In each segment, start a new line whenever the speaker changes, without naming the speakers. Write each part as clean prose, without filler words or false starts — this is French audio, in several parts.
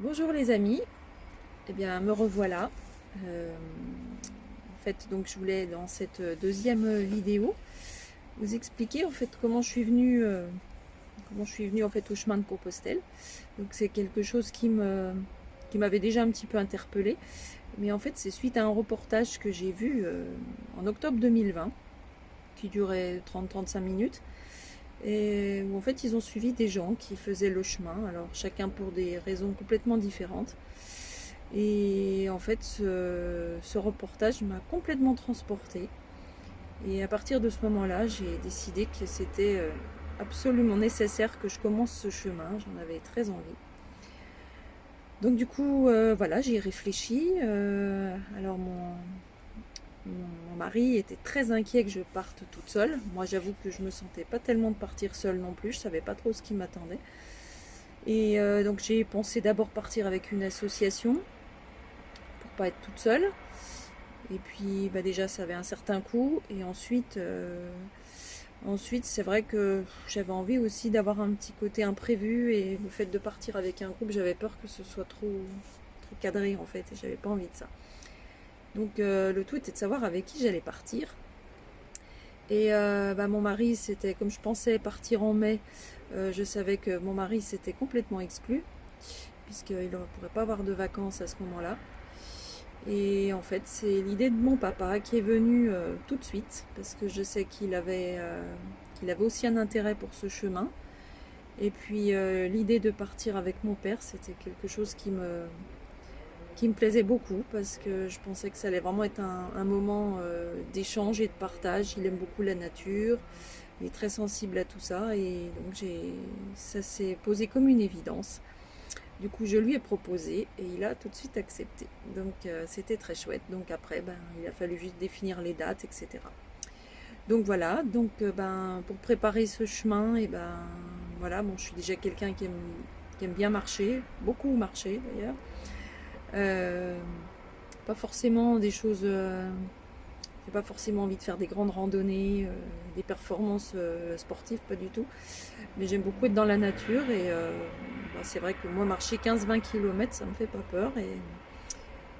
Bonjour les amis, eh bien me revoilà. En fait, donc je voulais dans cette deuxième vidéo vous expliquer en fait comment je suis venue en fait au chemin de Compostelle. Donc c'est quelque chose qui m'avait déjà un petit peu interpellée, mais en fait c'est suite à un reportage que j'ai vu en octobre 2020 qui durait 30-35 minutes et où en fait ils ont suivi des gens qui faisaient le chemin, alors chacun pour des raisons complètement différentes. Et en fait, ce reportage m'a complètement transportée. Et à partir de ce moment-là, j'ai décidé que c'était absolument nécessaire que je commence ce chemin. J'en avais très envie. Donc du coup, voilà, j'y ai réfléchi. Alors mon mari était très inquiet que je parte toute seule. Moi, j'avoue que je me sentais pas tellement de partir seule non plus. Je savais pas trop ce qui m'attendait. Et donc j'ai pensé d'abord partir avec une association pour pas être toute seule. Et puis bah déjà ça avait un certain coût. Et ensuite c'est vrai que j'avais envie aussi d'avoir un petit côté imprévu. Et le fait de partir avec un groupe, j'avais peur que ce soit trop cadré en fait. Et j'avais pas envie de ça. Donc le tout était de savoir avec qui j'allais partir. Et bah, mon mari, c'était comme je pensais partir en mai. Je savais que mon mari s'était complètement exclu, puisqu'il ne pourrait pas avoir de vacances à ce moment-là. Et en fait, c'est l'idée de mon papa qui est venu tout de suite, parce que je sais qu'il avait aussi un intérêt pour ce chemin. Et puis l'idée de partir avec mon père, c'était quelque chose qui me plaisait beaucoup, parce que je pensais que ça allait vraiment être un moment d'échange et de partage. Il aime beaucoup la nature, il est très sensible à tout ça, et donc ça s'est posé comme une évidence. Du coup, je lui ai proposé et il a tout de suite accepté. Donc, c'était très chouette. Donc, après, ben, il a fallu juste définir les dates, etc. Donc, voilà. Donc, pour préparer ce chemin, et ben, voilà, bon, je suis déjà quelqu'un qui aime bien marcher, beaucoup marcher d'ailleurs. Euh, Pas forcément des choses. J'ai pas forcément envie de faire des grandes randonnées, des performances sportives, pas du tout. Mais j'aime beaucoup être dans la nature et bah, c'est vrai que moi marcher 15-20 km ça me fait pas peur. Et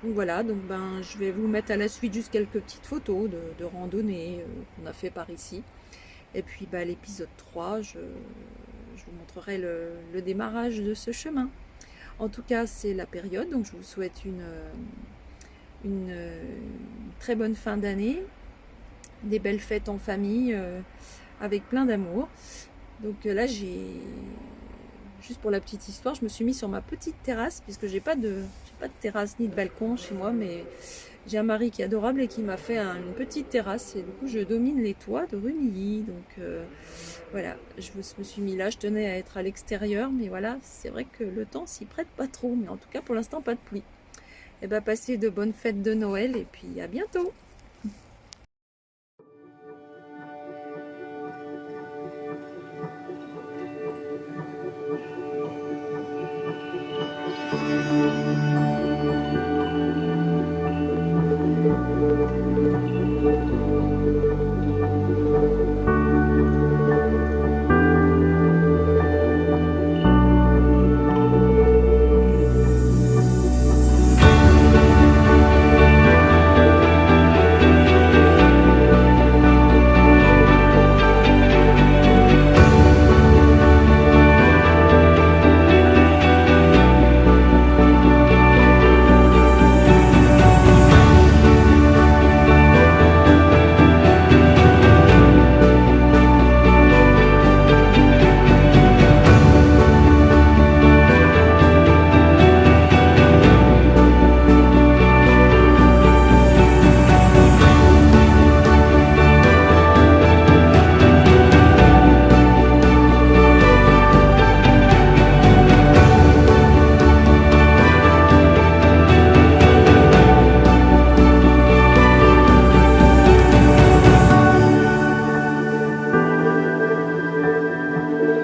donc voilà, donc ben je vais vous mettre à la suite juste quelques petites photos de randonnées qu'on a fait par ici. Et puis bah, l'épisode 3, je vous montrerai le démarrage de ce chemin. En tout cas, c'est la période, donc je vous souhaite une très bonne fin d'année, des belles fêtes en famille avec plein d'amour. Donc là, juste pour la petite histoire, je me suis mis sur ma petite terrasse, puisque j'ai pas de terrasse ni de balcon chez moi, mais j'ai un mari qui est adorable et qui m'a fait une petite terrasse. Et du coup, je domine les toits de Rumilly. Donc voilà, me suis mis là. Je tenais à être à l'extérieur, mais voilà, c'est vrai que le temps s'y prête pas trop. Mais en tout cas, pour l'instant, pas de pluie. Et ben, passez de bonnes fêtes de Noël et puis à bientôt.